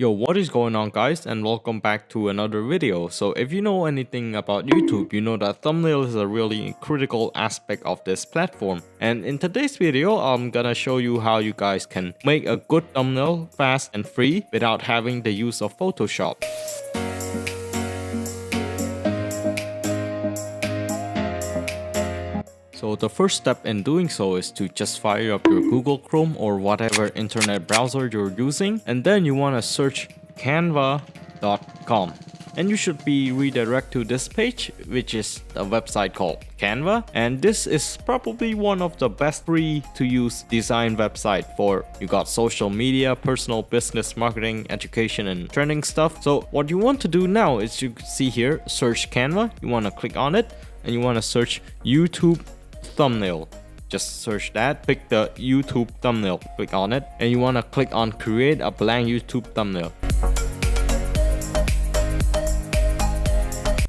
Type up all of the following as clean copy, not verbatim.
Yo, what is going on guys, and welcome back to another video. So if you know anything about YouTube, you know that thumbnail is a really critical aspect of this platform. And in today's video, I'm gonna show you how you guys can make a good thumbnail fast and free without having the use of Photoshop. So the first step in doing so is to just fire up your Google Chrome or whatever internet browser you're using, and then you want to search canva.com. And you should be redirected to this page, which is a website called Canva. And this is probably one of the best free to use design website for you got social media, personal business, marketing, education, and trending stuff. So what you want to do now is you see here, search Canva. You want to click on it and you want to search YouTube thumbnail. Just search that, pick the YouTube thumbnail, click on it, and you want to click on create a blank YouTube thumbnail.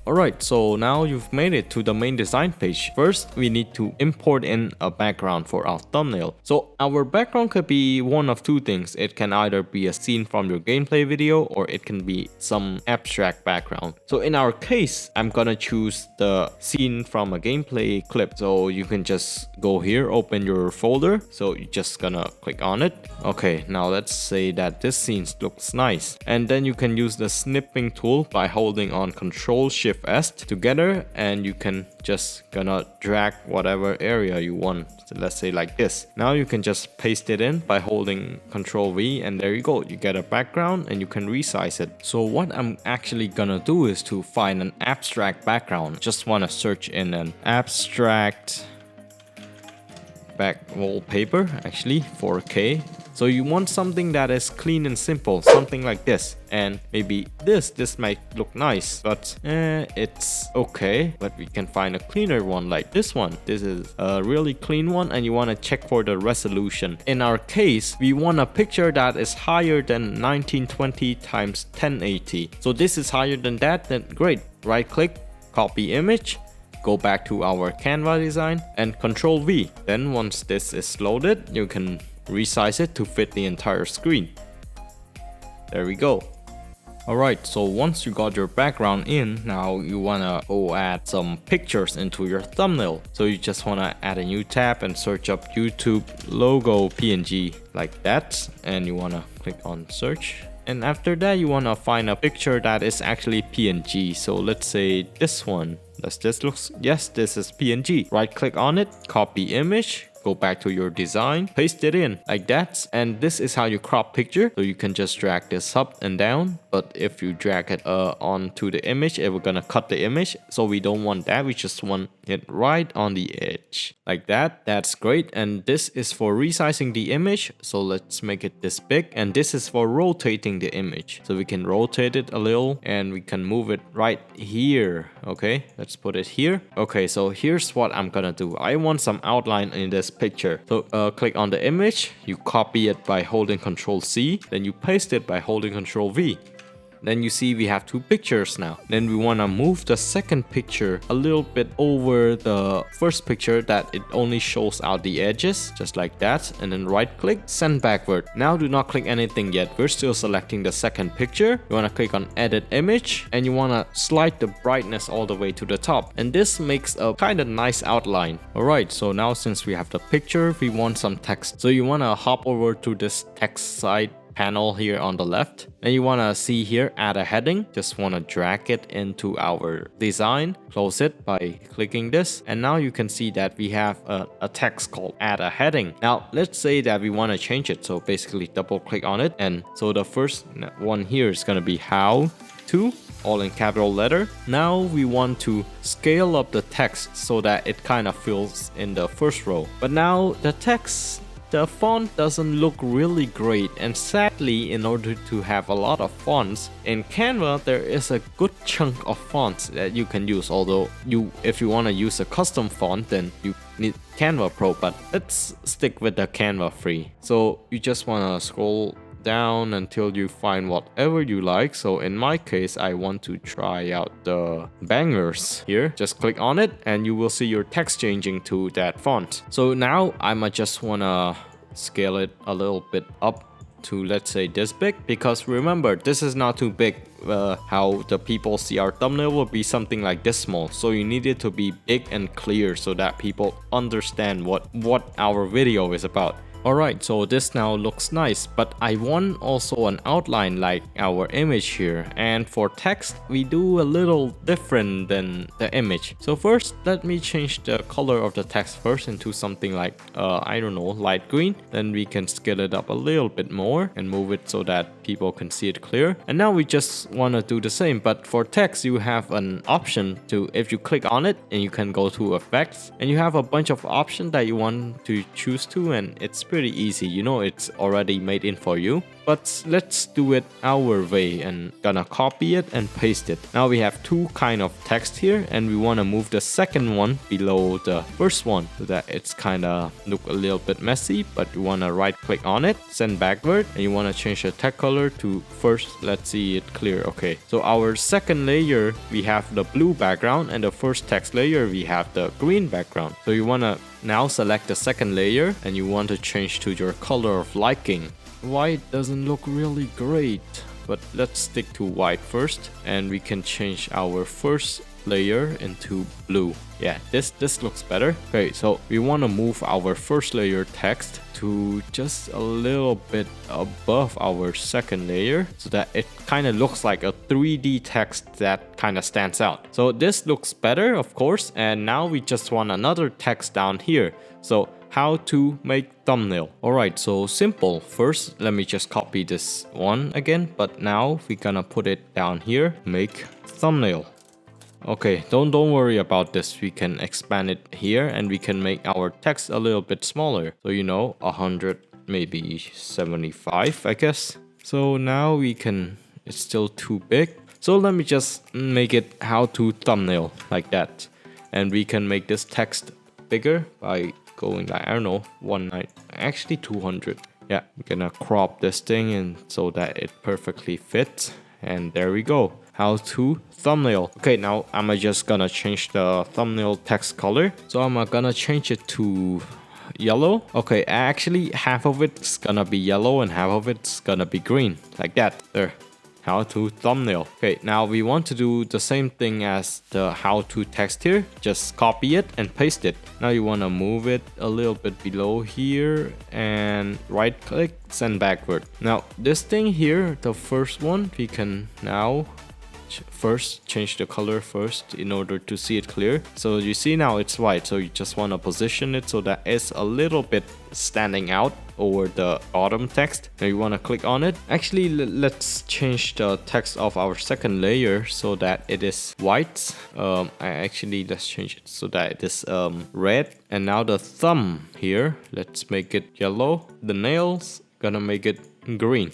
Alright, so now you've made it to the main design page. First, we need to import in a background for our thumbnail. So our background could be one of two things. It can either be a scene from your gameplay video or it can be some abstract background. So in our case, I'm gonna choose the scene from a gameplay clip. So you can just go here, open your folder. So you're just gonna click on it. Okay, now let's say that this scene looks nice. And then you can use the snipping tool by holding on Ctrl-Shift S together, and you can just gonna drag whatever area you want. So let's say like this. Now you can just paste it in by holding Ctrl V, and there you go, you get a background and you can resize it. So what I'm actually gonna do is to find an abstract background. Just want to search in an abstract back wallpaper, actually 4K. So you want something that is clean and simple, something like this. And maybe this might look nice, but it's okay. But we can find a cleaner one like this one. This is a really clean one, and you want to check for the resolution. In our case, we want a picture that is higher than 1920 times 1080. So this is higher than that, then great. Right click, copy image. Go back to our Canva design and Ctrl V. Then once this is loaded, you can resize it to fit the entire screen. There we go. Alright, so once you got your background in, now you wanna go add some pictures into your thumbnail. So you just wanna add a new tab and search up YouTube logo PNG like that, and you wanna click on search. And after that, you wanna find a picture that is actually PNG. So let's say this one. Does this look? Yes, this is PNG. Right click on it, copy image, go back to your design, paste it in like that. And this is how you crop picture. So you can just drag this up and down. But if you drag it onto the image, it will gonna cut the image. So we don't want that. We just want it right on the edge like that. That's great. And this is for resizing the image. So let's make it this big. And this is for rotating the image. So we can rotate it a little and we can move it right here. Okay, let's put it here. Okay, so here's what I'm gonna do. I want some outline in this picture. So click on the image, you copy it by holding Ctrl-C, then you paste it by holding Ctrl-V. Then you see we have two pictures now. Then we want to move the second picture a little bit over the first picture that it only shows out the edges, just like that. And then right click, send backward. Now do not click anything yet. We're still selecting the second picture. You want to click on edit image and you want to slide the brightness all the way to the top. And this makes a kind of nice outline. Alright, so now since we have the picture, we want some text. So you want to hop over to this text side panel here on the left, and you want to see here add a heading. Just want to drag it into our design, close it by clicking this, and now you can see that we have a text called add a heading. Now let's say that we want to change it, so basically double click on it, and so the first one here is going to be how to, all in capital letter. Now we want to scale up the text so that it kind of fills in the first row, but now the font doesn't look really great, and sadly, in order to have a lot of fonts in Canva, there is a good chunk of fonts that you can use. Although if you want to use a custom font, then you need Canva Pro, but let's stick with the Canva free. So you just want to scroll down until you find whatever you like. So in my case, I want to try out the bangers here. Just click on it and you will see your text changing to that font. So now I might just want to scale it a little bit up to, let's say, this big, because remember, this is not too big. How the people see our thumbnail will be something like this small, so you need it to be big and clear so that people understand what our video is about. Alright, so this now looks nice, but I want also an outline like our image here, and for text we do a little different than the image. So first, let me change the color of the text first into something like I don't know, light green. Then we can scale it up a little bit more and move it so that people can see it clear. And now we just want to do the same, but for text you have an option to, if you click on it, and you can go to effects, and you have a bunch of options that you want to choose to, and it's pretty easy, you know, it's already made in for you. But let's do it our way, and gonna copy it and paste it. Now we have two kind of text here, and we want to move the second one below the first one so that it's kind of look a little bit messy. But you want to right click on it, send backward, and you want to change the text color to first. Let's see it clear. Okay, so our second layer we have the blue background, and the first text layer we have the green background. So you want to now select the second layer, and you want to change to your color of liking. White doesn't look really great, but let's stick to white first, and we can change our first layer into blue. Yeah, this looks better. Okay, so we want to move our first layer text to just a little bit above our second layer so that it kind of looks like a 3D text that kind of stands out. So this looks better, of course, and now we just want another text down here. So how to make thumbnail. Alright, so simple. First, let me just copy this one again, but now we're gonna put it down here, make thumbnail. Okay, don't worry about this. We can expand it here, and we can make our text a little bit smaller. So, you know, 100, maybe 75, I guess. So now we can, it's still too big. So let me just make it how to thumbnail like that. And we can make this text bigger by going like, I don't know, 190, actually 200. Yeah, we're gonna crop this thing in so that it perfectly fits. And there we go. How to thumbnail. Okay, now I'm just gonna change the thumbnail text color. So I'm gonna change it to yellow. Okay, actually half of it's gonna be yellow and half of it's gonna be green, like that. There. How to thumbnail. Okay, now we want to do the same thing as the how to text here. Just copy it and paste it. Now you want to move it a little bit below here and right click, send backward. Now this thing here, the first one, we can now first change the color first in order to see it clear. So you see now it's white, so you just want to position it so that it's a little bit standing out over the bottom text. Now you want to click on it. Actually, let's change the text of our second layer so that it is white. Let's change it so that it is red. And now the thumb here, let's make it yellow. The nails, gonna make it green.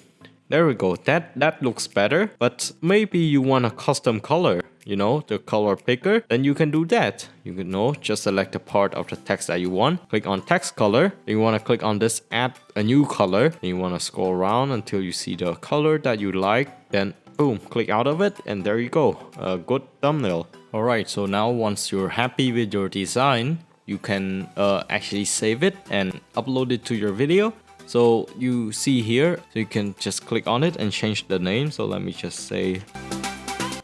There we go, that looks better, but maybe you want a custom color, you know, the color picker, then you can do that. You can just select a part of the text that you want, click on text color, then you want to click on this add a new color, and you want to scroll around until you see the color that you like, then boom, click out of it, and there you go, a good thumbnail. Alright, so now once you're happy with your design, you can actually save it and upload it to your video. So you see here, so you can just click on it and change the name. So let me just say,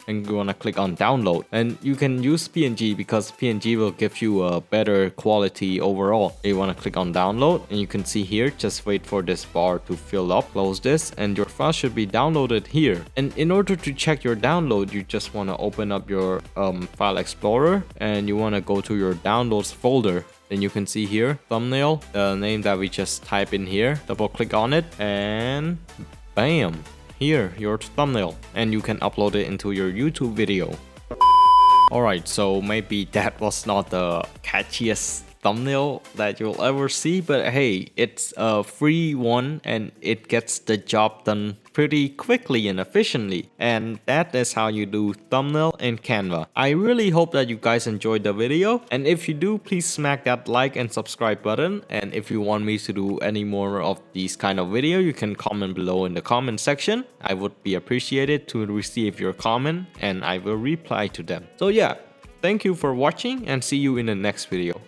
and you want to click on download, and you can use PNG because PNG will give you a better quality overall. You want to click on download, and you can see here, just wait for this bar to fill up, close this, and your file should be downloaded here. And in order to check your download, you just want to open up your file explorer, and you want to go to your downloads folder. Then you can see here, thumbnail, the name that we just type in here, double click on it, and bam, here, your thumbnail, and you can upload it into your YouTube video. Alright, so maybe that was not the catchiest thumbnail that you'll ever see, but hey, it's a free one and it gets the job done pretty quickly and efficiently, and that is how you do thumbnail in Canva. I really hope that you guys enjoyed the video, and if you do, please smack that like and subscribe button. And if you want me to do any more of these kind of video, you can comment below in the comment section. I would be appreciated to receive your comment and I will reply to them. So yeah, thank you for watching and see you in the next video.